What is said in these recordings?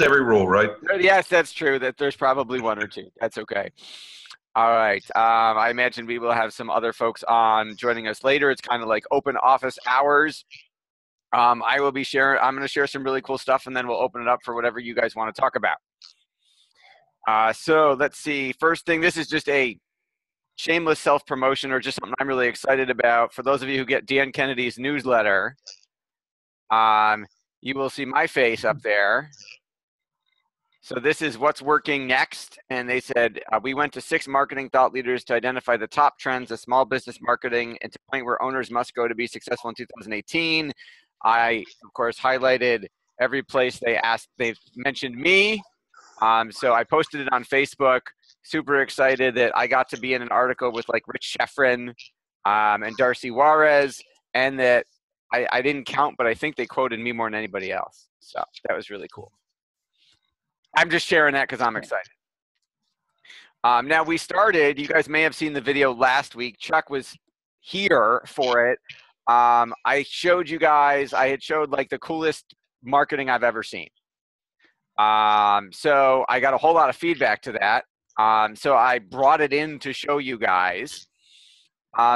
every rule, right? Yes, that's true. That there's probably one or two. That's okay. All right. I imagine we will have some other folks on joining us later. It's kind of like open office hours. I will be sharing. I'm going to share some really cool stuff, and then we'll open it up for whatever you guys want to talk about. So let's see. First thing, this is just a shameless self-promotion or just something I'm really excited about. For those of you who get Dan Kennedy's newsletter, you will see my face up there. So this is what's working next. And they said, we went to 6 marketing thought leaders to identify the top trends of small business marketing and to the point where owners must go to be successful in 2018. I, of course, highlighted every place they've mentioned me. So I posted it on Facebook. Super excited that I got to be in an article with like Rich Sheffrin and Darcy Juarez, and that I didn't count, but I think they quoted me more than anybody else. So that was really cool. I'm just sharing that because I'm excited. Now we started, you guys may have seen the video last week. Chuck was here for it. I showed you guys, I had showed like the coolest marketing I've ever seen. So I got a whole lot of feedback to that. So I brought it in to show you guys.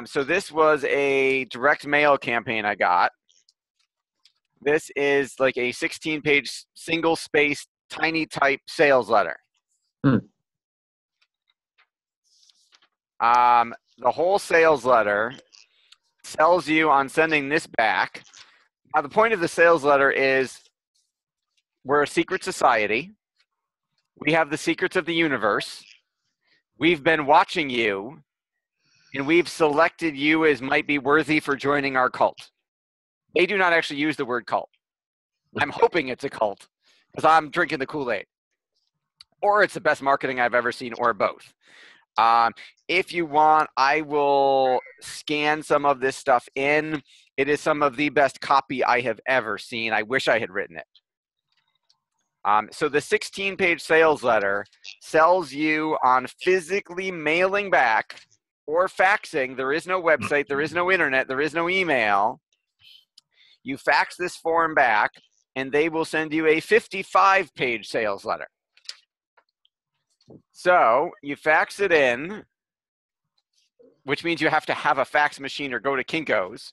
So this was a direct mail campaign I got. This is like a 16-page single-spaced tiny type sales letter. The whole sales letter sells you on sending this back. Now the point of the sales letter is we're a secret society. We have the secrets of the universe. We've been watching you, and we've selected you as might be worthy for joining our cult. They do not actually use the word cult. I'm hoping it's a cult because I'm drinking the Kool-Aid. Or it's the best marketing I've ever seen, or both. If you want, I will scan some of this stuff in. It is some of the best copy I have ever seen. I wish I had written it. So the 16-page sales letter sells you on physically mailing back or faxing. There is no website. There is no internet. There is no email. You fax this form back, and they will send you a 55-page sales letter. So you fax it in, which means you have to have a fax machine or go to Kinko's.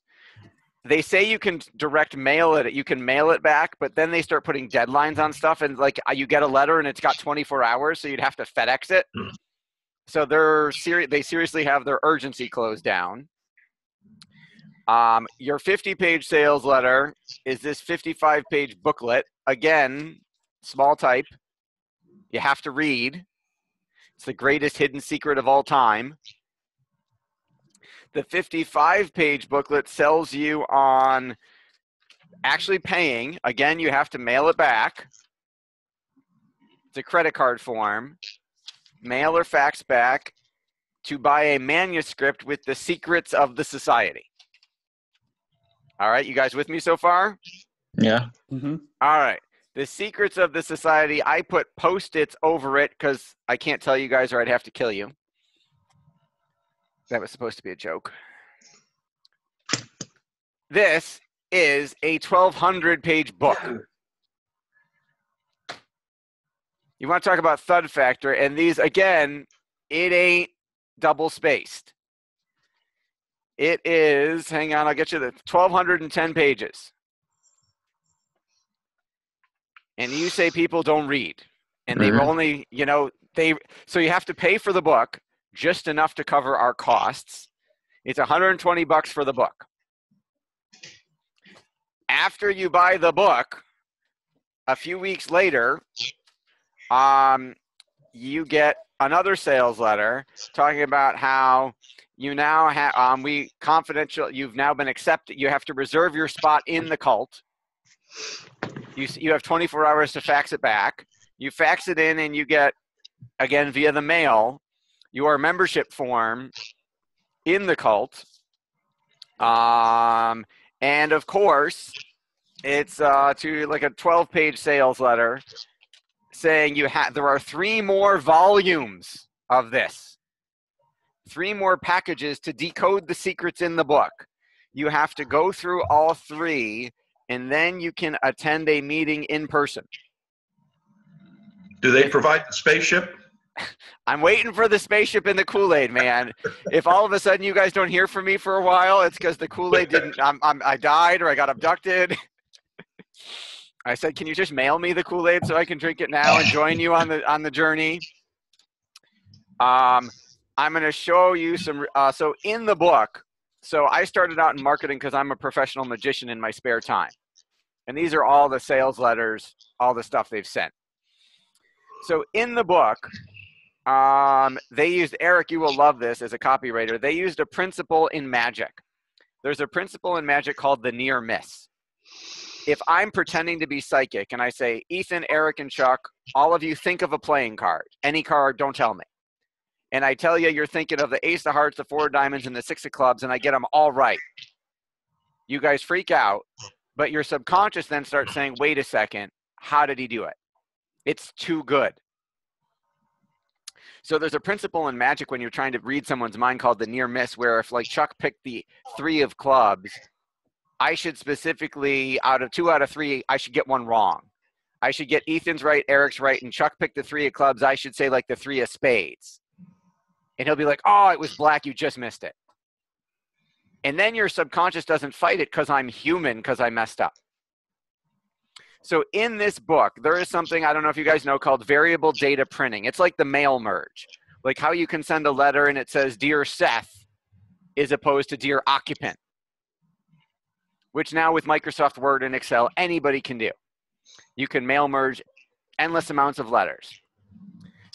They say you can direct mail it. You can mail it back, but then they start putting deadlines on stuff. And like you get a letter and it's got 24 hours, so you'd have to FedEx it. So they seriously have their urgency closed down. Your 50-page sales letter is this 55-page booklet. Again, small type. You have to read. It's the greatest hidden secret of all time. The 55-page booklet sells you on actually paying. Again, you have to mail it back. It's a credit card form. Mail or fax back to buy a manuscript with the secrets of the society. All right, you guys with me so far? Yeah. Mm-hmm. All right. The secrets of the society, I put Post-its over it because I can't tell you guys or I'd have to kill you. That was supposed to be a joke. This is a 1,200-page book. You want to talk about thud factor, and these, again, it ain't double-spaced. It is, hang on, I'll get you the 1,210 pages. And you say people don't read. And they've only, so you have to pay for the book just enough to cover our costs. It's $120 for the book. After you buy the book, a few weeks later, you get another sales letter talking about how you now have, you've now been accepted. You have to reserve your spot in the cult. You have 24 hours to fax it back. You fax it in and you get, again, via the mail, your membership form in the cult. And of course, it's to like a 12-page sales letter saying there are 3 more volumes of this. 3 more packages to decode the secrets in the book. You have to go through all 3, and then you can attend a meeting in person. Do they provide the spaceship? I'm waiting for the spaceship in the Kool-Aid, man. If all of a sudden you guys don't hear from me for a while, it's because the Kool-Aid didn't. I died or I got abducted. I said, can you just mail me the Kool-Aid so I can drink it now and join you on the journey? I'm going to show you some. So in the book, so I started out in marketing because I'm a professional magician in my spare time, and these are all the sales letters, all the stuff they've sent. So in the book, they used, Eric, you will love this as a copywriter. They used a principle in magic. There's a principle in magic called the near miss. If I'm pretending to be psychic and I say, Ethan, Eric, and Chuck, all of you think of a playing card. Any card, don't tell me. And I tell you, you're thinking of the ace of hearts, the four of diamonds, and the six of clubs, and I get them all right. You guys freak out, but your subconscious then starts saying, wait a second, how did he do it? It's too good. So there's a principle in magic when you're trying to read someone's mind called the near miss, where if like Chuck picked the 3 of clubs, I should specifically, out of 2 out of 3, I should get one wrong. I should get Ethan's right, Eric's right, and Chuck picked the 3 of clubs, I should say like the 3 of spades. And he'll be like, oh, it was black, you just missed it. And then your subconscious doesn't fight it because I'm human, because I messed up. So in this book, there is something, I don't know if you guys know, called variable data printing. It's like the mail merge. Like how you can send a letter and it says, Dear Seth, as opposed to Dear Occupant, which now with Microsoft Word and Excel, anybody can do. You can mail merge endless amounts of letters.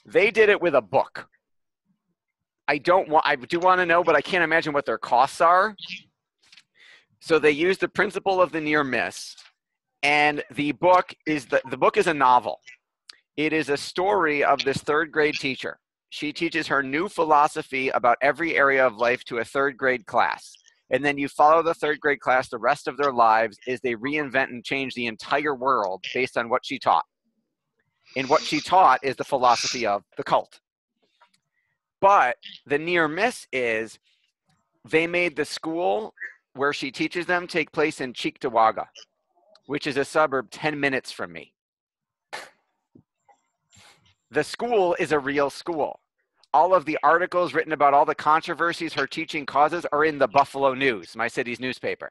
They did it with a book. I do want to know, but I can't imagine what their costs are. So they used the principle of the near miss, and the book is a novel. It is a story of this 3rd grade teacher. She teaches her new philosophy about every area of life to a 3rd grade class. And then you follow the 3rd grade class the rest of their lives as they reinvent and change the entire world based on what she taught. And what she taught is the philosophy of the cult. But the near miss is they made the school where she teaches them take place in Cheektowaga, which is a suburb 10 minutes from me. The school is a real school. All of the articles written about all the controversies her teaching causes are in the Buffalo News, my city's newspaper.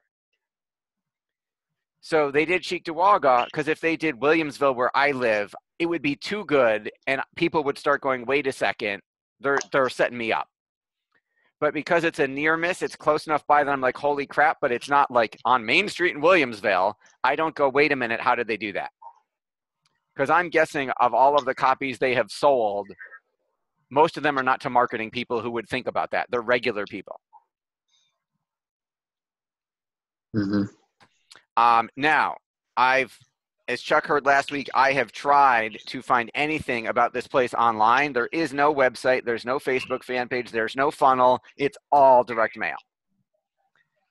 So they did Cheektowaga because if they did Williamsville, where I live, it would be too good and people would start going, wait a second, they're setting me up. But because it's a near miss, it's close enough by that I'm like, holy crap, but it's not like on Main Street in Williamsville. I don't go, wait a minute, how did they do that? Because I'm guessing of all of the copies they have sold, most of them are not to marketing people who would think about that. They're regular people. Mm-hmm. Now, as Chuck heard last week, I have tried to find anything about this place online. There is no website. There's no Facebook fan page. There's no funnel. It's all direct mail.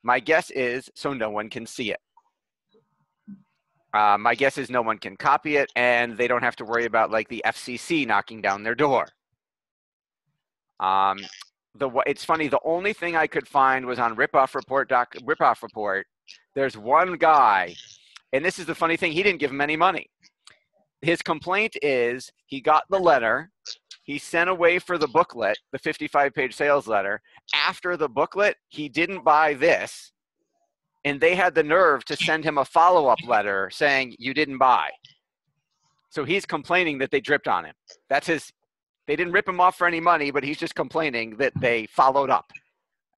My guess is so no one can see it. My guess is no one can copy it, and they don't have to worry about like the FCC knocking down their door. It's funny. The only thing I could find was on Ripoff Report. There's one guy. And this is the funny thing, he didn't give him any money. His complaint is he got the letter, he sent away for the booklet, the 55-page sales letter. After the booklet, he didn't buy this, and they had the nerve to send him a follow-up letter saying, you didn't buy. So he's complaining that they dripped on him. They didn't rip him off for any money, but he's just complaining that they followed up.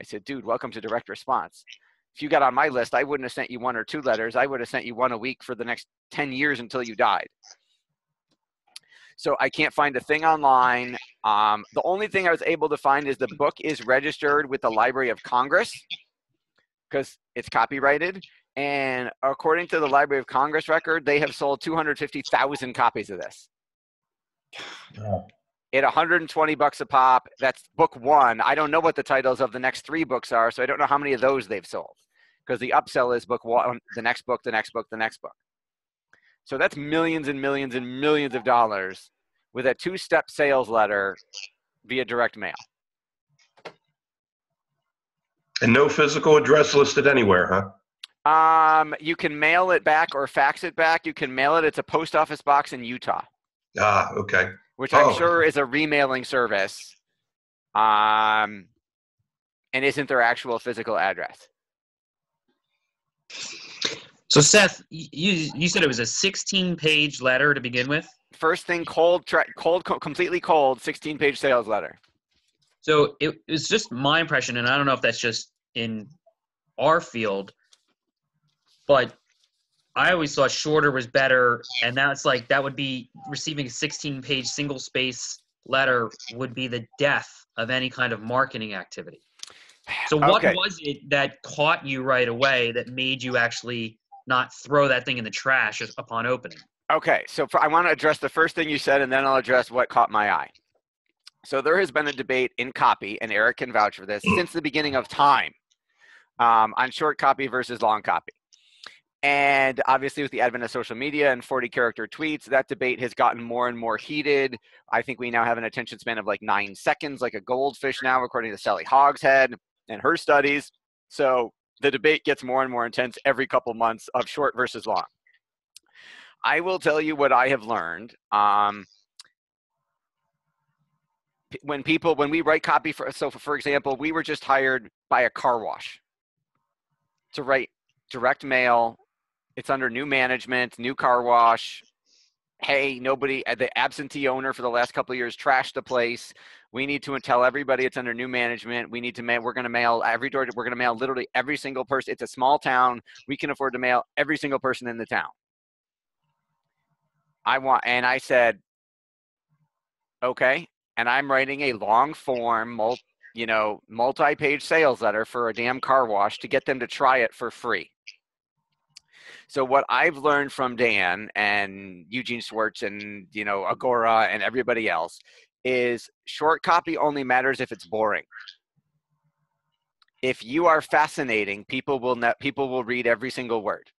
I said, dude, welcome to direct response. If you got on my list, I wouldn't have sent you 1 or 2 letters. I would have sent you 1 a week for the next 10 years until you died. So I can't find a thing online. The only thing I was able to find is the book is registered with the Library of Congress because it's copyrighted. And according to the Library of Congress record, they have sold 250,000 copies of this. At $120 a pop. That's book 1. I don't know what the titles of the next 3 books are, so I don't know how many of those they've sold. Because the upsell is book 1, the next book, the next book, the next book. So that's millions and millions and millions of dollars with a 2-step sales letter via direct mail. And no physical address listed anywhere, huh? You can mail it back or fax it back. You can mail it. It's a post office box in Utah. Ah, okay. which I'm Oh, sure is a remailing service, and isn't their actual physical address. So Seth, you said it was a 16-page letter to begin with. First thing, completely cold, 16-page sales letter. So it was just my impression, and I don't know if that's just in our field, but I always thought shorter was better, and that's like that would be receiving a 16-page single-space letter would be the death of any kind of marketing activity. So what Okay. was it that caught you right away that made you actually not throw that thing in the trash upon opening? Okay, so I want to address the first thing you said, and then I'll address what caught my eye. So there has been a debate in copy, and Eric can vouch for this, since the beginning of time on short copy versus long copy. And obviously with the advent of social media and 40-character tweets, that debate has gotten more and more heated. I think we now have an attention span of like 9 seconds, like a goldfish now, according to Sally Hogshead and her studies. So the debate gets more and more intense every couple months of short versus long. I will tell you what I have learned. When we write copy for example, we were just hired by a car wash to write direct mail. It's under new management, new car wash. Hey, the absentee owner for the last couple of years trashed the place. We need to tell everybody it's under new management. We need to mail, we're going to mail every door. We're going to mail literally every single person. It's a small town. We can afford to mail every single person in the town. And I said, okay. And I'm writing a long form, multi-page sales letter for a damn car wash to get them to try it for free. So what I've learned from Dan and Eugene Schwartz and, Agora and everybody else is short copy only matters if it's boring. If you are fascinating, people will read every single word.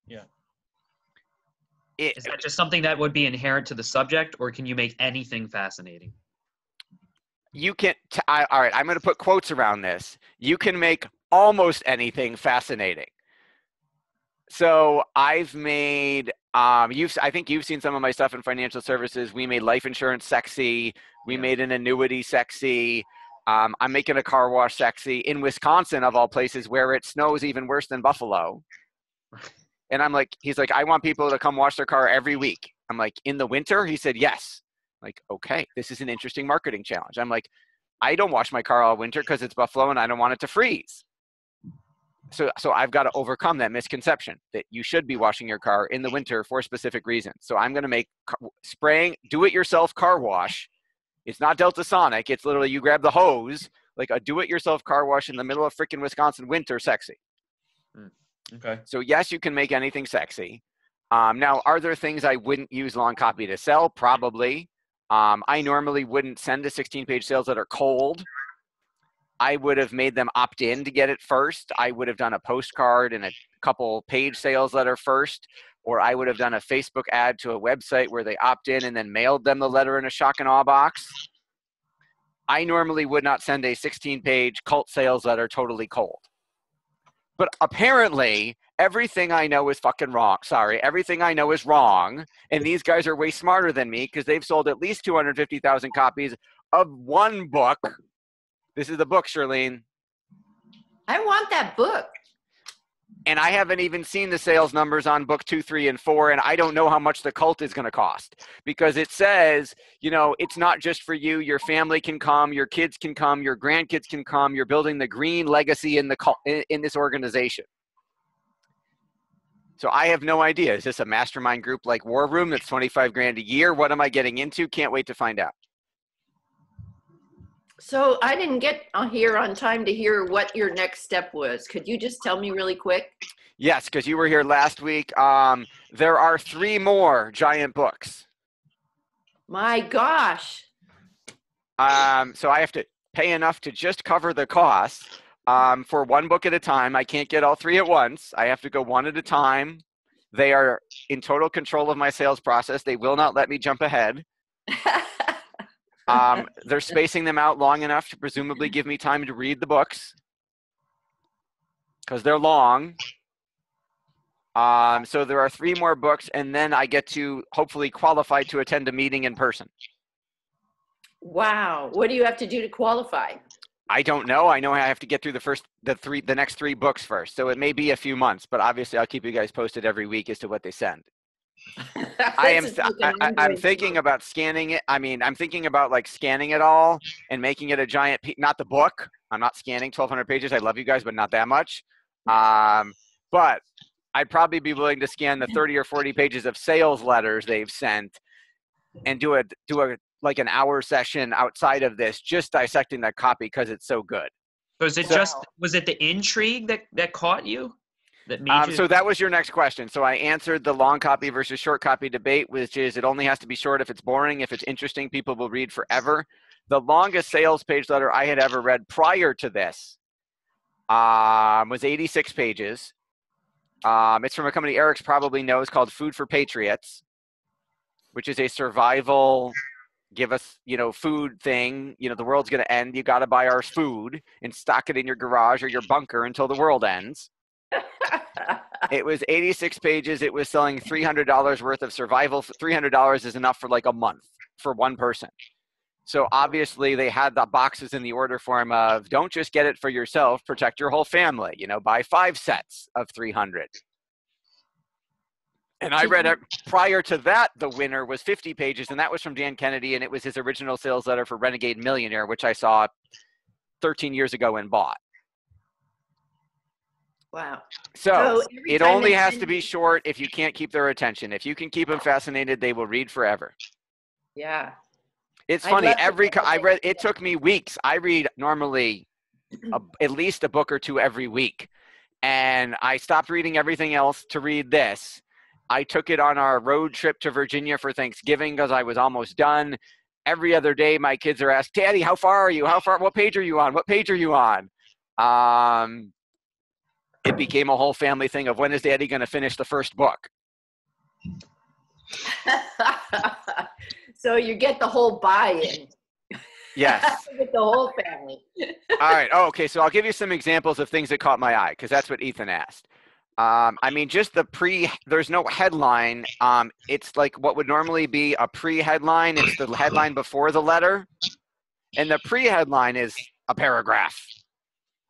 Yeah. Is that just something that would be inherent to the subject, or can you make anything fascinating? You can, all right, I'm going to put quotes around this. You can make almost anything fascinating. So I've made, I think you've seen some of my stuff in financial services. We made life insurance sexy. We made an annuity sexy. I'm making a car wash sexy in Wisconsin, of all places, where it snows even worse than Buffalo. And he's like, I want people to come wash their car every week. I'm like, in the winter? He said, yes. I'm like, okay, this is an interesting marketing challenge. I'm like, I don't wash my car all winter because it's Buffalo and I don't want it to freeze. So I've got to overcome that misconception that you should be washing your car in the winter for specific reasons. So I'm going to make spraying, do-it-yourself car wash. It's not Delta Sonic. It's literally you grab the hose, like a do-it-yourself car wash in the middle of freaking Wisconsin winter sexy. Okay. So yes, you can make anything sexy. Now, are there things I wouldn't use long copy to sell? Probably. I normally wouldn't send a 16-page sales letter cold. I would have made them opt in to get it first. I would have done a postcard and a couple page sales letter first, or I would have done a Facebook ad to a website where they opt in and then mailed them the letter in a shock and awe box. I normally would not send a 16-page cult sales letter totally cold. But apparently, everything I know is fucking wrong. Sorry, everything I know is wrong. And these guys are way smarter than me because they've sold at least 250,000 copies of one book. This is the book, Shirlene. I want that book. And I haven't even seen the sales numbers on book 2, 3, and 4, and I don't know how much the cult is going to cost because it says, it's not just for you. Your family can come, your kids can come, your grandkids can come. You're building the Greene legacy in the cult, in this organization. So I have no idea. Is this a mastermind group like War Room that's 25 grand a year? What am I getting into? Can't wait to find out. So I didn't get here on time to hear what your next step was. Could you just tell me really quick? Yes, because you were here last week. There are 3 more giant books. My gosh. So I have to pay enough to just cover the costs for one book at a time. I can't get all 3 at once. I have to go one at a time. They are in total control of my sales process. They will not let me jump ahead. They're spacing them out long enough to presumably give me time to read the books because they're long. So there are 3 more books, and then I get to hopefully qualify to attend a meeting in person. Wow. What do you have to do to qualify? I don't know. I know I have to get through the next 3 books first. So it may be a few months, but obviously I'll keep you guys posted every week as to what they send. I'm thinking about scanning it. I mean, I'm thinking about like scanning it all and making it a giant, not the book. I'm not scanning 1,200 pages. I love you guys, but not that much. But I'd probably be willing to scan the 30 or 40 pages of sales letters they've sent and do a like an hour session outside of this, just dissecting that copy because it's so good. So is it was it the intrigue that caught you? That made you? So that was your next question. So I answered the long copy versus short copy debate, which is it only has to be short if it's boring. If it's interesting, people will read forever. The longest sales page letter I had ever read prior to this was 86 pages. It's from a company Eric's probably knows called Food for Patriots, which is a survival, give us, food thing. The world's going to end. You got to buy our food and stock it in your garage or your bunker until the world ends. It was 86 pages. It was selling $300 worth of survival. $300 is enough for like a month for one person. So obviously they had the boxes in the order form of don't just get it for yourself, protect your whole family, buy 5 sets of 300. And I read it prior to that. The winner was 50 pages, and that was from Dan Kennedy, and it was his original sales letter for Renegade Millionaire, which I saw 13 years ago and bought. Wow. So it only has to be short if you can't keep their attention. If you can keep them fascinated, they will read forever. Yeah. It's funny. It took me weeks. I read normally at least a book or 2 every week. And I stopped reading everything else to read this. I took it on our road trip to Virginia for Thanksgiving because I was almost done. Every other day, my kids are asked, Daddy, how far are you? What page are you on? What page are you on? It became a whole family thing of when is Daddy going to finish the first book? So you get the whole buy-in. Yes. You get the whole family. All right. Oh, okay. So I'll give you some examples of things that caught my eye because that's what Ethan asked. I mean, just there's no headline. It's like what would normally be a pre-headline. It's the headline before the letter. And the pre-headline is a paragraph.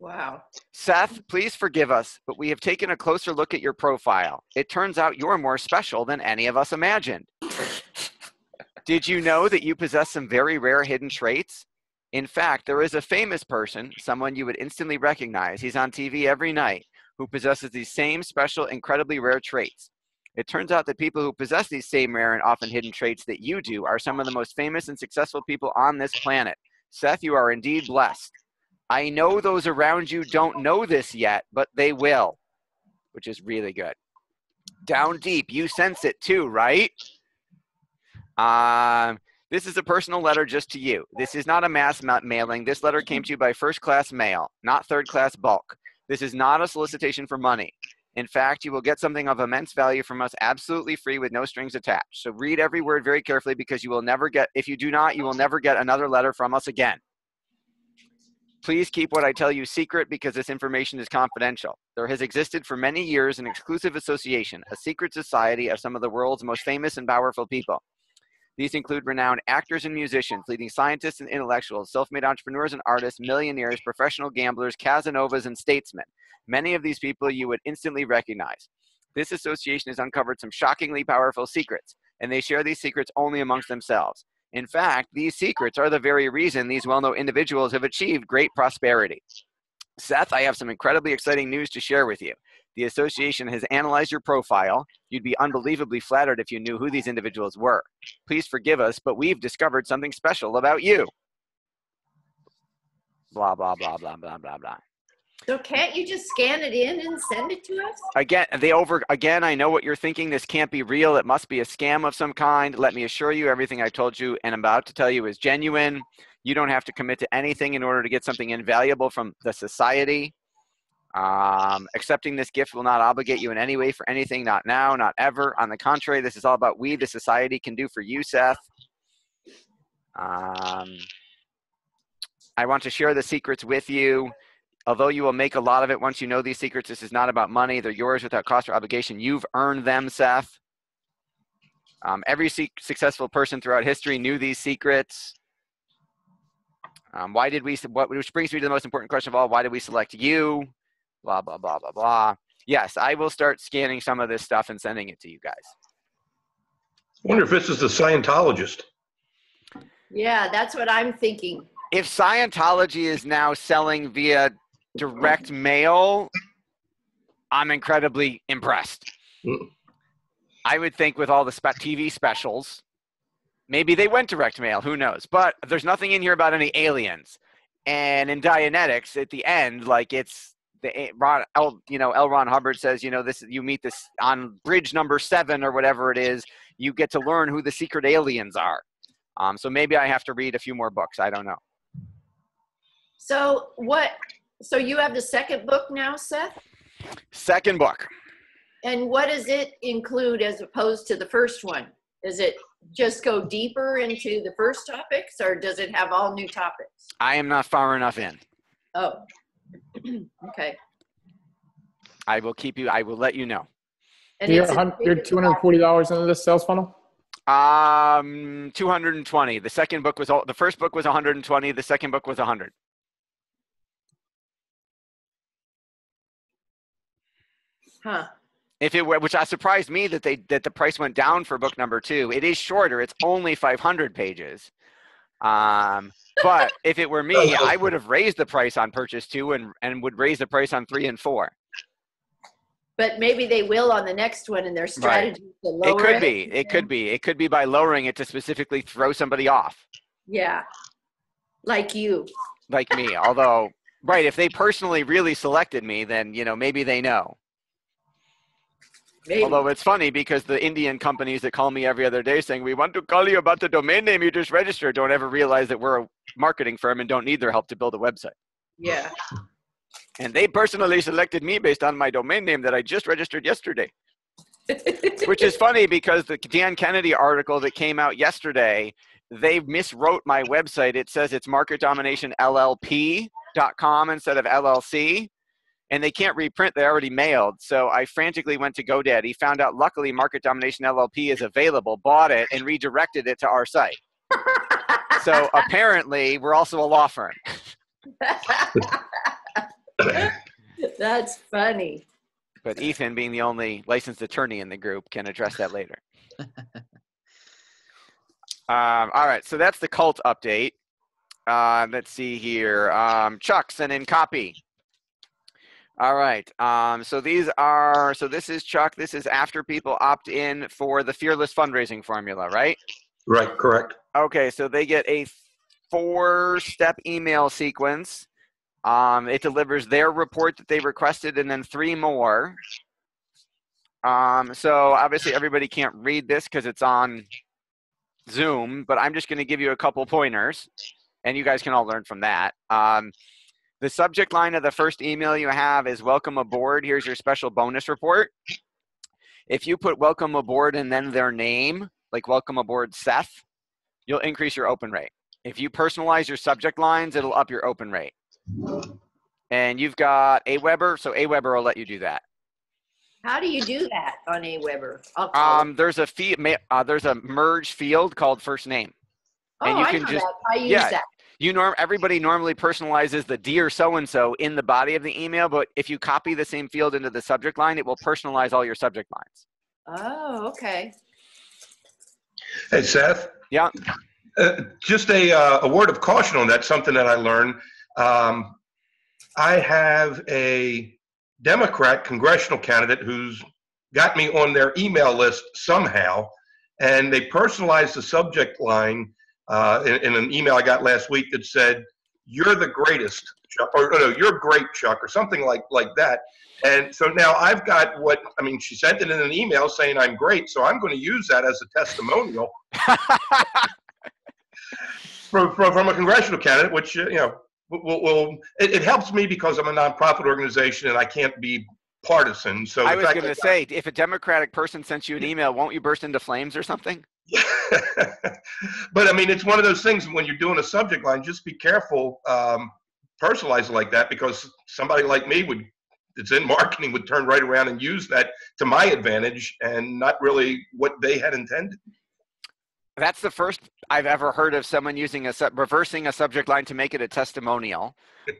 Wow. Seth, please forgive us, but we have taken a closer look at your profile. It turns out you're more special than any of us imagined. Did you know that you possess some very rare hidden traits? In fact, there is a famous person, someone you would instantly recognize. He's on TV every night, who possesses these same special, incredibly rare traits. It turns out that people who possess these same rare and often hidden traits that you do are some of the most famous and successful people on this planet. Seth, you are indeed blessed. I know those around you don't know this yet, but they will, which is really good. Down deep, you sense it too, right? This is a personal letter just to you. This is not a mass mailing. This letter came to you by first-class mail, not third-class bulk. This is not a solicitation for money. In fact, you will get something of immense value from us absolutely free with no strings attached. So read every word very carefully because you will never get, if you do not, you will never get another letter from us again. Please keep what I tell you secret because this information is confidential. There has existed for many years an exclusive association, a secret society of some of the world's most famous and powerful people. These include renowned actors and musicians, leading scientists and intellectuals, self-made entrepreneurs and artists, millionaires, professional gamblers, Casanovas, and statesmen. Many of these people you would instantly recognize. This association has uncovered some shockingly powerful secrets, and they share these secrets only amongst themselves. In fact, these secrets are the very reason these well-known individuals have achieved great prosperity. Seth, I have some incredibly exciting news to share with you. The association has analyzed your profile. You'd be unbelievably flattered if you knew who these individuals were. Please forgive us, but we've discovered something special about you. Blah, blah, blah, blah, blah, blah, blah. So can't you just scan it in and send it to us? Again, I know what you're thinking. This can't be real. It must be a scam of some kind. Let me assure you, everything I told you and I'm about to tell you is genuine. You don't have to commit to anything in order to get something invaluable from the society. Accepting this gift will not obligate you in any way for anything, not now, not ever. On the contrary, this is all about we, the society, can do for you, Seth. I want to share the secrets with you. Although you will make a lot of it once you know these secrets, this is not about money. They're yours without cost or obligation. You've earned them, Seth. Every successful person throughout history knew these secrets. Which brings me to the most important question of all, why did we select you? Blah, blah, blah, blah, blah. Yes, I will start scanning some of this stuff and sending it to you guys. I wonder if this is the Scientologist. Yeah, that's what I'm thinking. If Scientology is now selling via direct mail, I'm incredibly impressed. I would think with all the TV specials, maybe they went direct mail, who knows? But there's nothing in here about any aliens. And in Dianetics, at the end, like it's L. Ron Hubbard says, you meet this on bridge number 7 or whatever it is, you get to learn who the secret aliens are. So maybe I have to read a few more books. I don't know. So you have the second book now, Seth? Second book. And what does it include as opposed to the first one? Does it just go deeper into the first topics, or does it have all new topics? I am not far enough in. Oh, okay. I will let you know. And You're $240 into the sales funnel? 220. The first book was 120. The second book was 100. Huh. Which surprised me that the price went down for book number 2. It is shorter. It's only 500 pages. But if it were me, I would have raised the price on purchase 2 and would raise the price on 3 and 4. But maybe they will on the next one in their strategy to lower it. It could be by lowering it to specifically throw somebody off. Yeah. Like you. Like me. Although, right, if they personally really selected me, then, maybe they know. Maybe. Although it's funny because the Indian companies that call me every other day saying, we want to call you about the domain name you just registered, don't ever realize that we're a marketing firm and don't need their help to build a website. Yeah. And they personally selected me based on my domain name that I just registered yesterday. Which is funny because the Dan Kennedy article that came out yesterday, they miswrote my website. It says it's marketdominationllp.com instead of LLC. And they can't reprint, they already mailed. So I frantically went to GoDaddy, found out luckily Market Domination LLP is available, bought it, and redirected it to our site. So apparently we're also a law firm. That's funny. But Ethan, being the only licensed attorney in the group, can address that later. All right, so that's the cult update. Let's see here. Chuck sent in copy. All right. So this is Chuck. This is after people opt in for the Fearless fundraising formula, right? Right, correct. Okay, so they get a 4-step email sequence. It delivers their report that they requested and then 3 more. So obviously everybody can't read this because it's on Zoom, but I'm just going to give you a couple pointers, and you guys can all learn from that. The subject line of the first email you have is welcome aboard. Here's your special bonus report. If you put welcome aboard and then their name, like welcome aboard Seth, you'll increase your open rate. If you personalize your subject lines, it'll up your open rate. And you've got Aweber, so Aweber will let you do that. How do you do that on Aweber? There's a merge field called first name. And you I can know just, that. I use that. Everybody normally personalizes the dear so-and-so in the body of the email, but if you copy the same field into the subject line, it will personalize all your subject lines. Oh, okay. Hey, Seth. Yeah. Just a word of caution on that, something that I learned. I have a Democrat congressional candidate who's got me on their email list somehow, and they personalized the subject line in an email I got last week that said, "You're the greatest, Chuck," or no, "You're great, Chuck," or something like that. And so now I've got she sent it in an email saying I'm great, so I'm going to use that as a testimonial from a congressional candidate, which, it helps me because I'm a nonprofit organization and I can't be partisan. So I was going to say, if a Democratic person sent you an email, won't you burst into flames or something? But it's one of those things when you're doing a subject line, just be careful personalize it like that, because somebody like me that's in marketing would turn right around and use that to my advantage and not really what they had intended. That's the first I've ever heard of someone using reversing a subject line to make it a testimonial.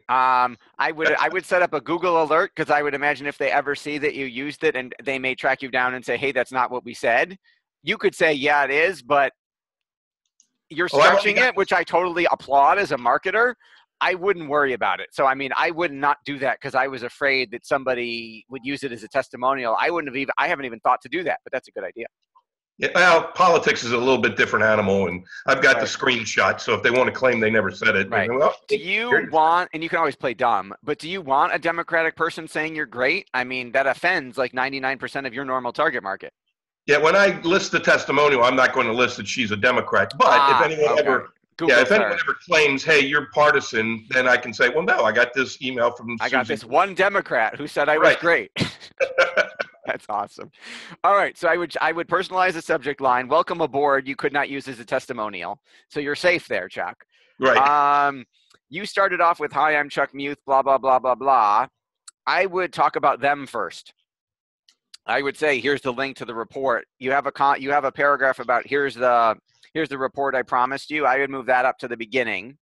I would set up a Google alert, because I would imagine if they ever see that you used it, and they may track you down and say, hey, that's not what we said. You could say, yeah, it is, but you're stretching it, which I totally applaud as a marketer. I wouldn't worry about it. So, I mean, I would not do that because I was afraid that somebody would use it as a testimonial. I haven't even thought to do that, but that's a good idea. Yeah, well, politics is a little bit different animal, and I've got the screenshot, so if they want to claim they never said it. Right. Well, do you want, and you can always play dumb, but do you want a Democratic person saying you're great? I mean, that offends like 99% of your normal target market. Yeah, when I list the testimonial, I'm not going to list that she's a Democrat. But if anyone ever claims, hey, you're partisan, then I can say, well, no, I got this email from I got this one Democrat who said I was great. That's awesome. All right, so I would personalize the subject line. Welcome aboard. You could not use as a testimonial, so you're safe there, Chuck. Right. You started off with, "Hi, I'm Chuck Muth." Blah blah blah blah blah. I would talk about them first. I would say, here's the link to the report. You have a paragraph about here's the report I promised you. I would move that up to the beginning.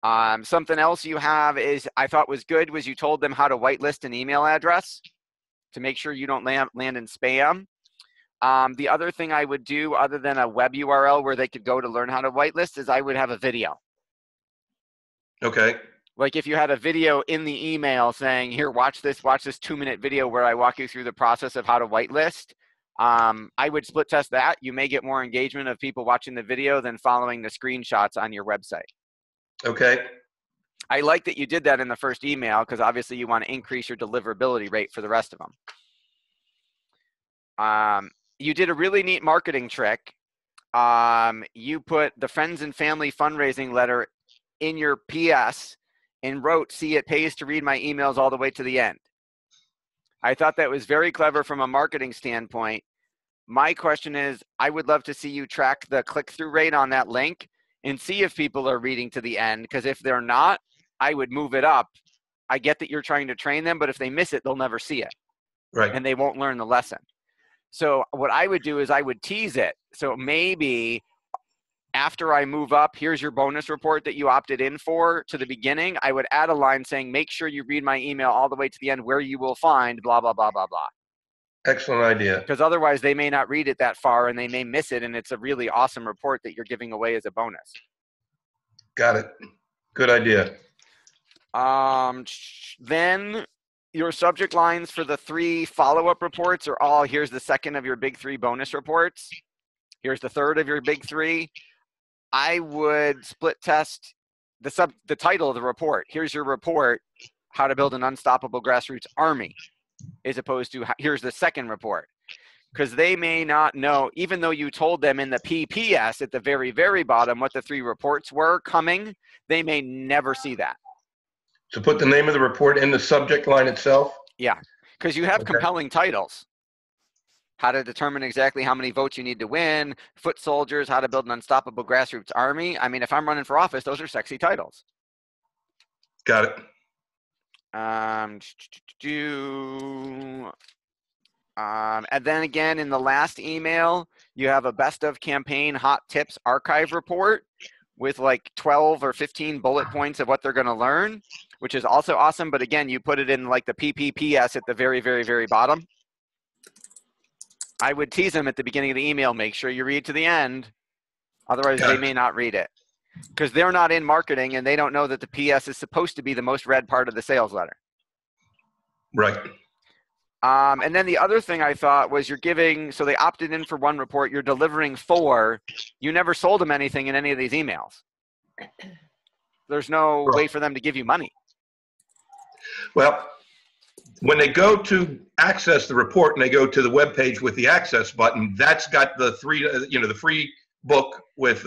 Something else you have is I thought was good was you told them how to whitelist an email address to make sure you don't land in spam. The other thing I would do, other than a web URL where they could go to learn how to whitelist, is I would have a video. Okay. Like if you had a video in the email saying, here, watch this 2-minute video where I walk you through the process of how to whitelist. I would split test that. You may get more engagement of people watching the video than following the screenshots on your website. Okay. I like that you did that in the first email, because obviously you want to increase your deliverability rate for the rest of them. You did a really neat marketing trick. You put the friends and family fundraising letter in your PS and wrote, "See, it pays to read my emails all the way to the end." I thought that was very clever from a marketing standpoint. My question is, I would love to see you track the click-through rate on that link and see if people are reading to the end, because if they're not, I would move it up. I get that you're trying to train them, but if they miss it, they'll never see it. Right. And they won't learn the lesson. So what I would do is I would tease it. So maybe after I move up, here's your bonus report that you opted in for, to the beginning, I would add a line saying, make sure you read my email all the way to the end, where you will find blah, blah, blah, blah, blah. Excellent idea. Because otherwise they may not read it that far and they may miss it, and it's a really awesome report that you're giving away as a bonus. Got it. Good idea. Then your subject lines for the 3 follow-up reports are all, here's the second of your big 3 bonus reports. Here's the third of your big 3. I would split test the title of the report. Here's your report, how to build an unstoppable grassroots army, as opposed to here's the second report. Because they may not know, even though you told them in the PPS at the very, very bottom what the 3 reports were coming, they may never see that. So put the name of the report in the subject line itself? Yeah, because you have compelling titles. How to determine exactly how many votes you need to win, foot soldiers, how to build an unstoppable grassroots army. I mean, if I'm running for office, those are sexy titles. Got it. And then again, in the last email, you have a best of campaign hot tips archive report with like 12 or 15 bullet points of what they're going to learn, which is also awesome. But again, you put it in like the PPPS at the very, very, very bottom. I would tease them at the beginning of the email. Make sure you read to the end. Otherwise, they may not read it, because they're not in marketing and they don't know that the PS is supposed to be the most read part of the sales letter. Right. And then the other thing I thought was you're giving, so they opted in for 1 report, you're delivering 4. You never sold them anything in any of these emails. There's no way for them to give you money. Well, when they go to access the report and they go to the web page with the access button, that's got the 3, the free book with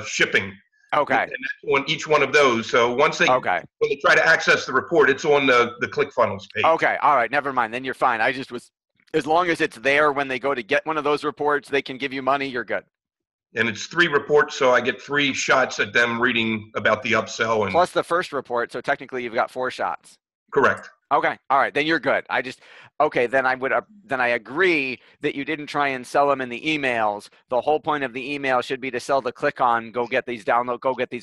shipping. Okay. And that's on each one of those. So once they, when they try to access the report, it's on the ClickFunnels page. Okay. All right. Never mind. Then you're fine. I just was, as long as it's there when they go to get one of those reports, they can give you money. You're good. And it's 3 reports, so I get 3 shots at them reading about the upsell. And Plus the first report, so technically you've got 4 shots. correct. Okay, all right, then you're good. Then I agree that you didn't try and sell them in the emails. The whole point of the email should be to sell the click on, go get these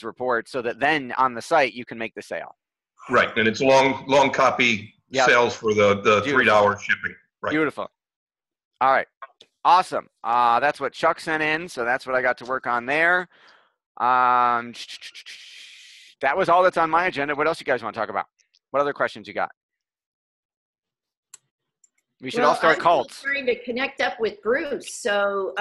reports, so that then on the site you can make the sale. Right, and it's long copy sales for the $3 shipping. Right. Beautiful. All right, awesome. That's what Chuck sent in, so that's what I got to work on there. That was all that's on my agenda. What else you guys want to talk about? What other questions you got? We should all start cults. I'm trying to connect up with Bruce, so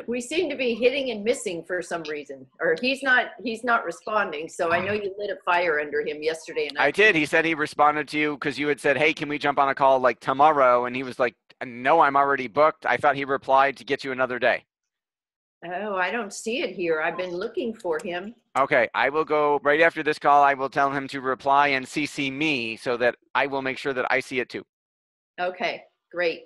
we seem to be hitting and missing for some reason, or he's not responding. So I know you lit a fire under him yesterday. And I did. He said he responded to you because you had said, "Hey, can we jump on a call like tomorrow?" And he was like, "No, I'm already booked." I thought he replied to get you another day. Oh, I don't see it here. I've been looking for him. Okay, I will go right after this call. I will tell him to reply and CC me so that I will make sure that I see it too. Okay, great.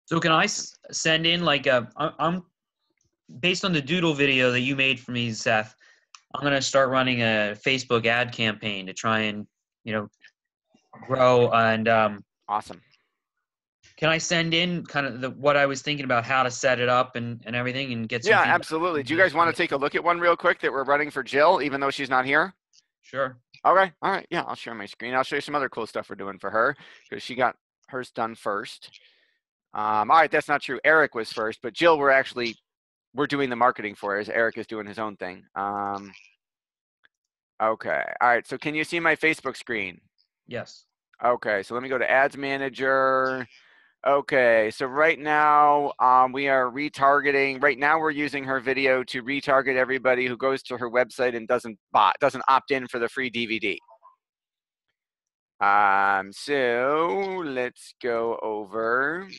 So can I send in like I'm based on the Doodle video that you made for me, Seth, I'm going to start running a Facebook ad campaign to try and, grow. And awesome. Can I send in kind of what I was thinking about how to set it up and everything and get some Yeah, feedback? absolutely. Do you guys want to take a look at one real quick that we're running for Jill, even though she's not here? Sure. Okay. All right. Yeah, I'll share my screen. I'll show you some other cool stuff we're doing for her because she got hers done first. All right, that's not true. Eric was first, but Jill, we're doing the marketing for her as Eric is doing his own thing. Okay. All right. So can you see my Facebook screen? Yes. Okay. So let me go to Ads Manager. Okay. So right now we are retargeting. Right now we're using her video to retarget everybody who goes to her website and doesn't opt in for the free DVD. So let's go over.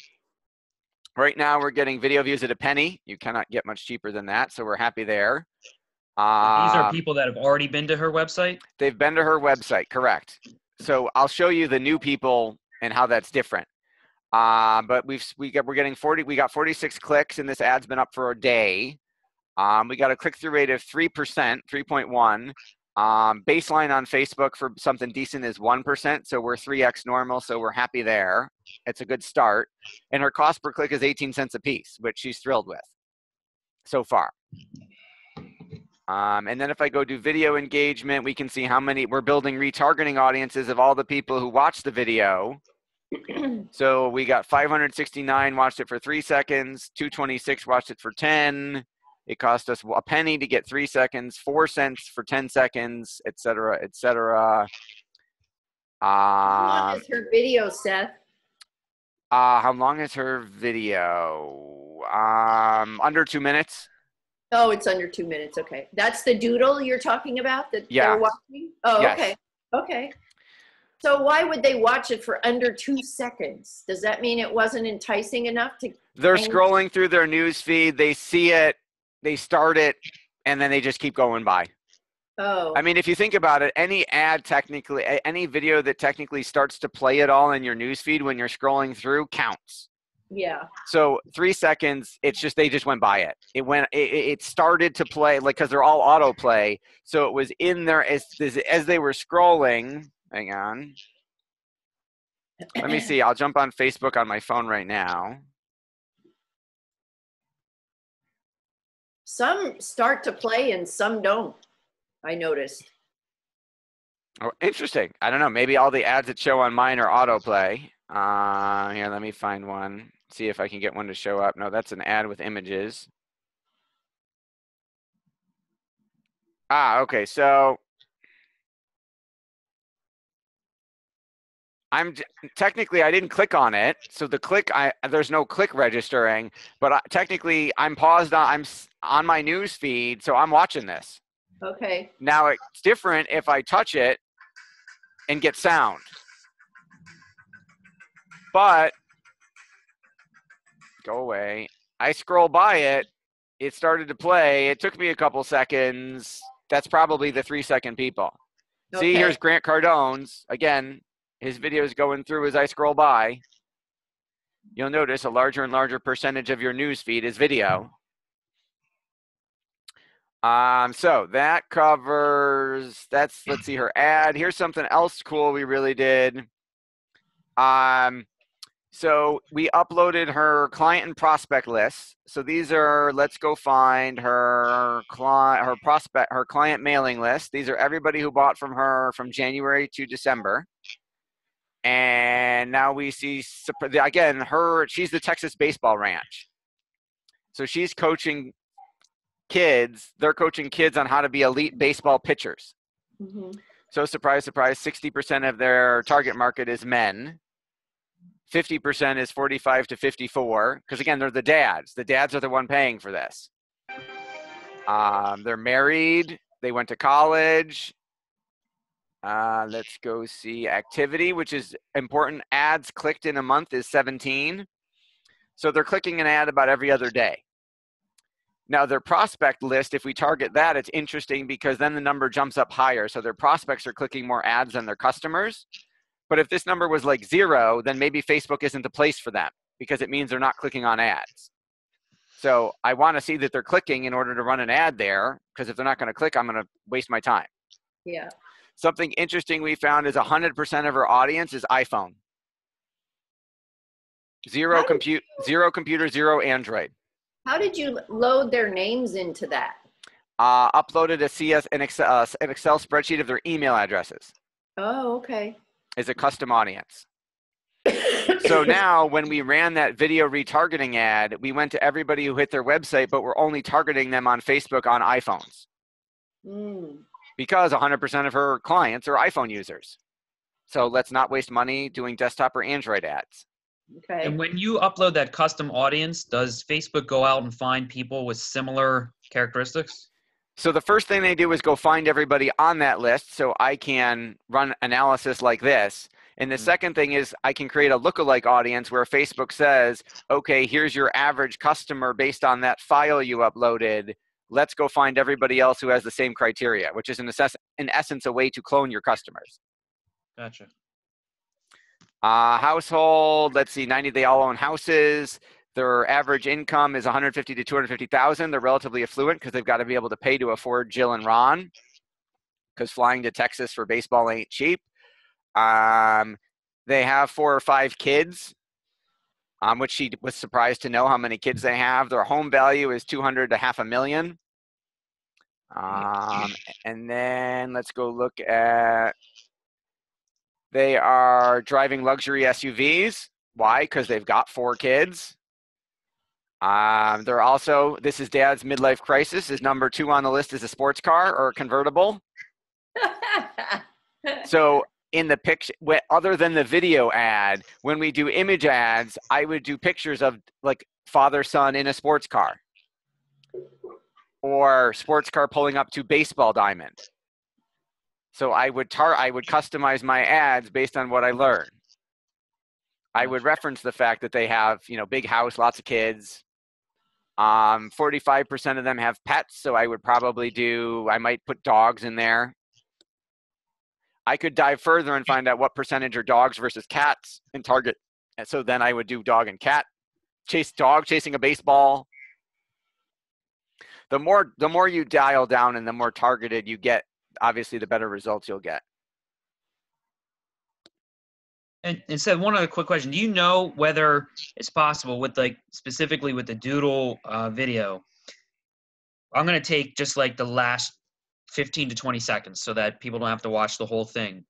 Right now we're getting video views at a penny. You cannot get much cheaper than that, so we're happy there. These are people that have already been to her website? They've been to her website, correct. So I'll show you the new people and how that's different. But we got 46 clicks, and this ad's been up for a day. We got a click-through rate of 3%, 3.1. Baseline on Facebook for something decent is 1%, so we're 3x normal, so we're happy there. It's a good start. And her cost per click is 18 cents a piece, which she's thrilled with so far. And then if I go do video engagement, we can see how many we're building retargeting audiences of all the people who watched the video. So we got 569 watched it for 3 seconds, 226 watched it for 10. It cost us a penny to get 3 seconds, 4 cents for 10 seconds, et cetera, et cetera. How long is her video, Seth? How long is her video? Under 2 minutes. Oh, it's under 2 minutes. Okay. That's the Doodle you're talking about that they're watching? Oh, yes. Okay. Okay. So why would they watch it for under 2 seconds? Does that mean it wasn't enticing enough to? They're scrolling through their news feed. They see it, they start it, and then they just keep going by. Oh. I mean, if you think about it, any ad technically, any video that technically starts to play it all in your news feed when you're scrolling through counts. Yeah. So 3 seconds, it's just, they just went by it. It started to play, like, because they're all autoplay. So it was in there as they were scrolling. Hang on. Let me see. I'll jump on Facebook on my phone right now. Some start to play and some don't, I noticed. Oh, interesting. I don't know. Maybe all the ads that show on mine are autoplay. Here, let me find one. See if I can get one to show up. No, that's an ad with images. Okay. So technically I didn't click on it. So the there's no click registering, but technically I'm paused I'm on my news feed. So I'm watching this. Okay. Now it's different if I touch it and get sound. But go away. I scroll by it. It started to play. It took me a couple seconds. That's probably the 3 second people. Okay. See, here's Grant Cardone's. Again, his video is going through as I scroll by. you'll notice a larger and larger percentage of your news feed is video. So that covers, let's see her ad. Here's something else cool we really did. So we uploaded her client and prospect lists. So these are, let's go find her client mailing list. These are everybody who bought from her from January to December. And now we see, again, she's the Texas Baseball Ranch. So she's coaching kids. They're coaching kids on how to be elite baseball pitchers. Mm-hmm. So surprise, surprise, 60% of their target market is men. 50% is 45 to 54. Because again, they're the dads. The dads are the one paying for this. They're married. They went to college. Let's go see activity, which is important. Ads clicked in a month is 17. So they're clicking an ad about every other day. Now their prospect list, if we target that, it's interesting because then the number jumps up higher. So their prospects are clicking more ads than their customers. But if this number was like 0, then maybe Facebook isn't the place for them because it means they're not clicking on ads. So I want to see that they're clicking in order to run an ad there, because if they're not going to click, I'm going to waste my time. Yeah. Something interesting we found is 100% of our audience is iPhone. Zero computer, 0 Android. How did you load their names into that? Uploaded an Excel spreadsheet of their email addresses. Oh, okay. As a custom audience. So now when we ran that video retargeting ad, we went to everybody who hit their website, but we're only targeting them on Facebook on iPhones. Because 100% of her clients are iPhone users. So let's not waste money doing desktop or Android ads. Okay. And when you upload that custom audience, does Facebook go out and find people with similar characteristics? So the first thing they do is go find everybody on that list so I can run analysis like this. And the second thing is I can create a lookalike audience where Facebook says, okay, here's your average customer based on that file you uploaded. Let's go find everybody else who has the same criteria, which is in essence a way to clone your customers. Gotcha. Household, let's see, 90, they all own houses. Their average income is 150 to 250,000. They're relatively affluent because they've got to be able to pay to afford Jill and Ron, because flying to Texas for baseball ain't cheap. They have 4 or 5 kids, which she was surprised to know how many kids they have. Their home value is 200 to $500,000. And then let's go look at, they are driving luxury SUVs. Why? Because they've got 4 kids. They're also, this is dad's midlife crisis, is number 2 on the list is a sports car or a convertible. So in the picture, other than the video ad, when we do image ads, I would do pictures of like father, son in a sports car or sports car pulling up to baseball diamond. So I would customize my ads based on what I learned. I would reference the fact that they have, big house, lots of kids. 45% of them have pets, so I would I might put dogs in there. I could dive further and find out what percentage are dogs versus cats and target. And so then I would do dog and cat. Dog chasing a baseball. The more you dial down and the more targeted you get, obviously the better results you'll get. And Seth, one other quick question. Do you know whether it's possible with specifically with the Doodle video, I'm going to take just like the last 15 to 20 seconds so that people don't have to watch the whole thing.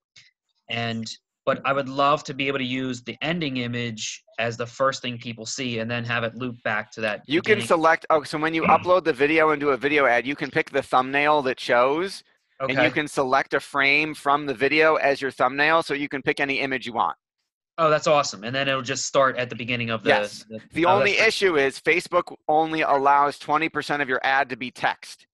But I would love to be able to use the ending image as the first thing people see and then have it loop back to that. You can select, so when you upload the video and do a video ad, you can pick the thumbnail that shows. Okay. And you can select a frame from the video as your thumbnail, so you can pick any image you want. Oh, that's awesome. And then it'll just start at the beginning of the... Yes. The only issue is Facebook only allows 20% of your ad to be text.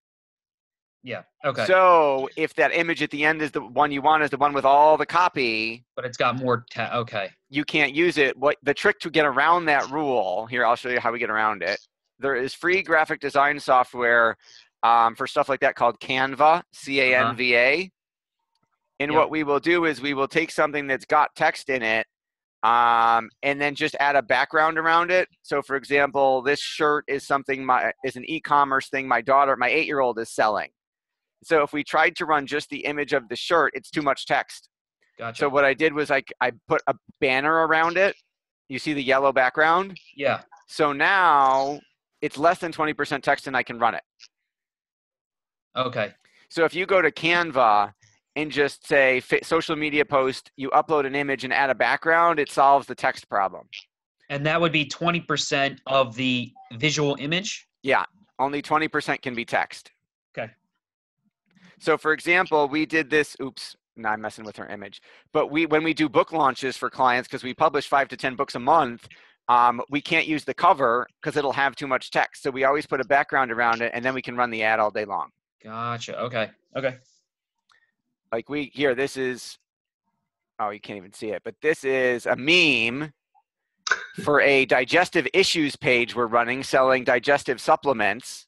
Yeah, okay. So if that image at the end is the one you want, is the one with all the copy... But it's got more... okay. You can't use it. The trick to get around that rule... Here, I'll show you how we get around it. There is free graphic design software... for stuff like that called Canva, C-A-N-V-A. And what we will do is we will take something that's got text in it, and then just add a background around it. So for example, this shirt is something is an e-commerce thing my 8-year-old is selling. So if we tried to run just the image of the shirt, it's too much text. Gotcha. So what I did was I put a banner around it. You see the yellow background? Yeah. So now it's less than 20% text and I can run it. Okay. So if you go to Canva and just say social media post, you upload an image and add a background, it solves the text problem. And that would be 20% of the visual image? Yeah, only 20% can be text. Okay. So for example, we did this, oops, now I'm messing with her image. But when we do book launches for clients, because we publish 5 to 10 books a month, we can't use the cover because it'll have too much text. So we always put a background around it and then we can run the ad all day long. Gotcha. Okay. Okay. Like this is, oh, you can't even see it, but this is a meme for a digestive issues page we're running selling digestive supplements.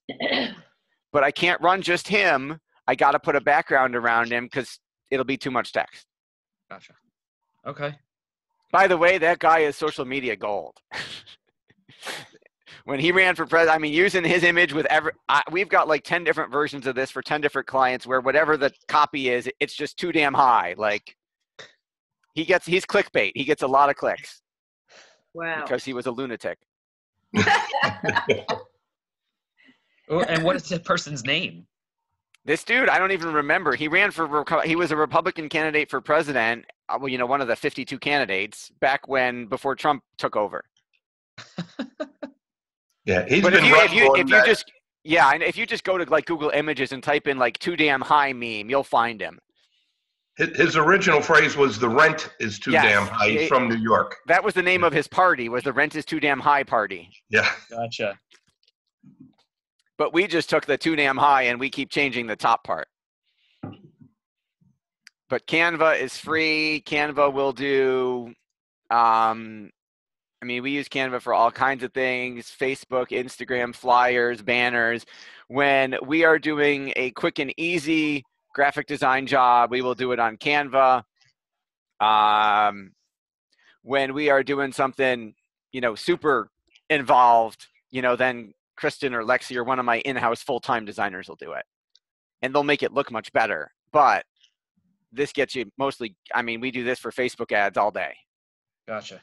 But I can't run just him. I got to put a background around him because it'll be too much text. Gotcha. Okay. By the way, that guy is social media gold. When he ran for president, I mean, using his image with we've got like 10 different versions of this for 10 different clients where whatever the copy is, it's just too damn high. Like he's clickbait. He gets a lot of clicks. Wow. Because he was a lunatic. And what is the person's name? This dude, I don't even remember. He was a Republican candidate for president. One of the 52 candidates before Trump took over. Yeah, he's but been if you just go to like Google Images and type in like too damn high meme, you'll find him. His original phrase was "the rent is too damn high." He's from New York. That was the name of his party. Was the rent is too damn high party? Yeah. Gotcha. But we just took the too damn high and we keep changing the top part. But Canva is free. Canva will do. We use Canva for all kinds of things, Facebook, Instagram, flyers, banners. When we are doing a quick and easy graphic design job, we will do it on Canva. When we are doing something, super involved, then Kristen or Lexi or one of my in-house full-time designers will do it. And they'll make it look much better. But this gets you mostly, we do this for Facebook ads all day. Gotcha.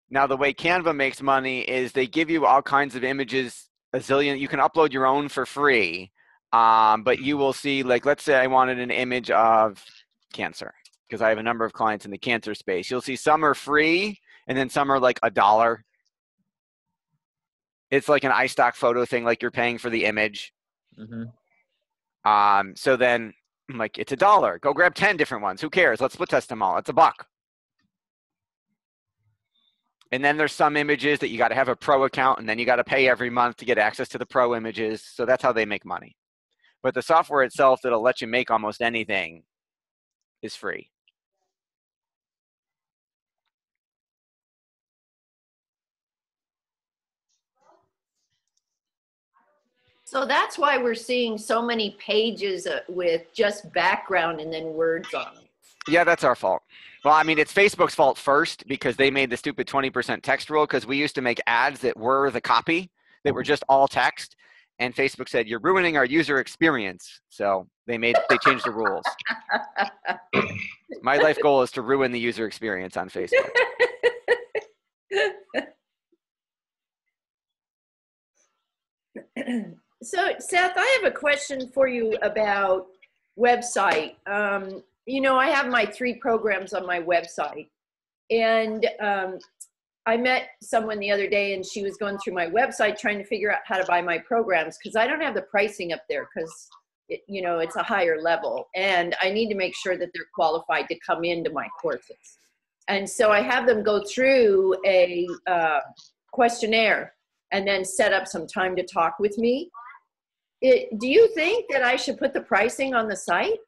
Now, the way Canva makes money is they give you all kinds of images, a zillion. You can upload your own for free, but you will see, like, let's say I wanted an image of cancer because I have a number of clients in the cancer space. You'll see some are free, and then some are like $1. It's like an iStock photo thing, like you're paying for the image. Mm-hmm. So then I'm like, it's $1. Go grab 10 different ones. Who cares? Let's split test them all. It's $1. And then there's some images that you got to have a pro account, and then you got to pay every month to get access to the pro images. So that's how they make money. But the software itself that'll let you make almost anything is free. So that's why we're seeing so many pages with just background and then words on them. Yeah, that's our fault. Well, it's Facebook's fault first because they made the stupid 20% text rule because we used to make ads that were the copy, that were just all text. And Facebook said, you're ruining our user experience. So they changed the rules. My life goal is to ruin the user experience on Facebook. So, Seth, I have a question for you about website. I have my 3 programs on my website. And I met someone the other day, and she was going through my website trying to figure out how to buy my programs because I don't have the pricing up there because, it's a higher level. And I need to make sure that they're qualified to come into my courses. And so I have them go through a questionnaire and then set up some time to talk with me. Do you think that I should put the pricing on the site?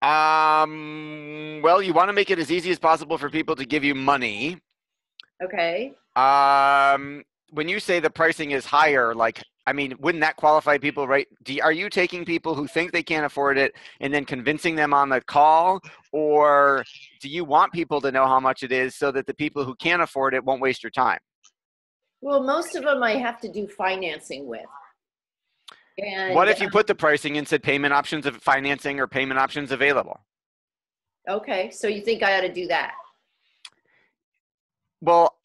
Well, you want to make it as easy as possible for people to give you money. Okay. When you say the pricing is higher, like I mean, wouldn't that qualify people, right? Are you taking people who think they can't afford it and then convincing them on the call? Or do you want people to know how much it is so that the people who can't afford it won't waste your time? Well, most of them I have to do financing with. And What if you put the pricing and said payment options of financing or payment options available? okay, so you think I ought to do that? Well,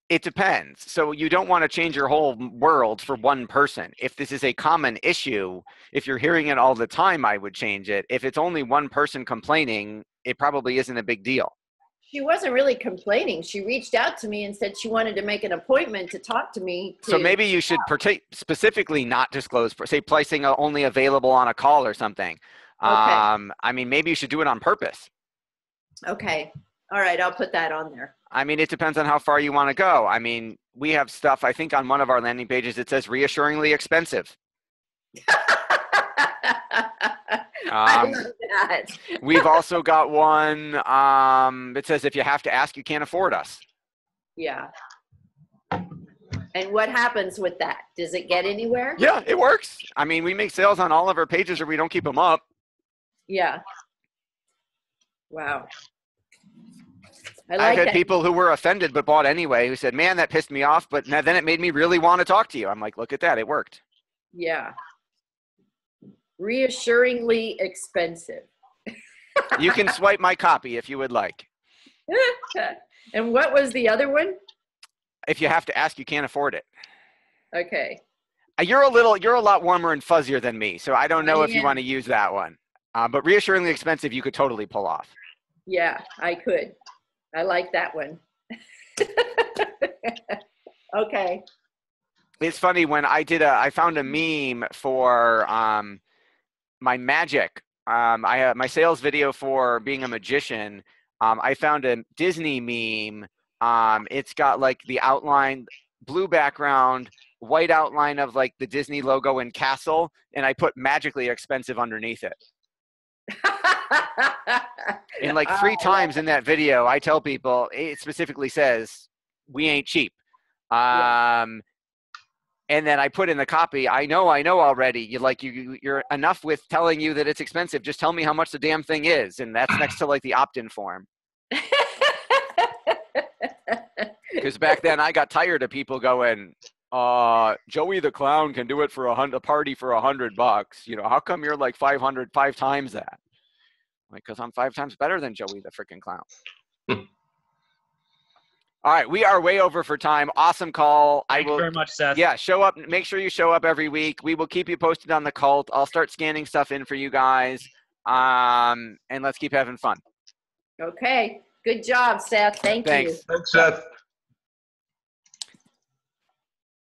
it depends. So you don't want to change your whole world for one person. If this is a common issue, if you're hearing it all the time, I would change it. If it's only one person complaining, it probably isn't a big deal. She wasn't really complaining. She reached out to me and said she wanted to make an appointment to talk to me. So maybe you should specifically not disclose, say pricing only available on a call or something. Okay. I mean, maybe you should do it on purpose. Okay. All right. I'll put that on there. I mean, it depends on how far you want to go. I mean, we have stuff, I think on one of our landing pages, it says reassuringly expensive. I love that. We've also got one that says if you have to ask, you can't afford us. Yeah. And what happens with that? Does it get anywhere? Yeah, it works. I mean, we make sales on all of our pages or we don't keep them up. Yeah. Wow. I I've like had that. people who were offended but bought anyway who said, man, that pissed me off, but then it made me really want to talk to you. I'm like, look at that. It worked. Yeah. Reassuringly expensive. You can swipe my copy if you would like. And what was the other one? If you have to ask, you can't afford it. Okay. You're a lot warmer and fuzzier than me, so I don't know if you am. want to use that one. But reassuringly expensive, you could totally pull off. Yeah, I could. I like that one. Okay. It's funny when I found a meme for my magic. I have my sales video for being a magician. I found a Disney meme. It's got like the outline, blue background, white outline of like the Disney logo and castle, and I put magically expensive underneath it. And like 3 times in that video, I tell people, it specifically says, we ain't cheap. And then I put in the copy, I know already. You're enough with telling you that it's expensive. Just tell me how much the damn thing is. And that's next to like the opt-in form. Because back then I got tired of people going, Joey the Clown can do it for a party for $100. You know, how come you're like 5 times that? Like, because I'm 5 times better than Joey the freaking Clown. All right, we are way over for time. Awesome call. Thank you very much, Seth. Yeah, show up. Make sure you show up every week. We will keep you posted on the cult. I'll start scanning stuff in for you guys. And let's keep having fun. Okay. Good job, Seth. Thank you. Thanks. Thanks, Seth.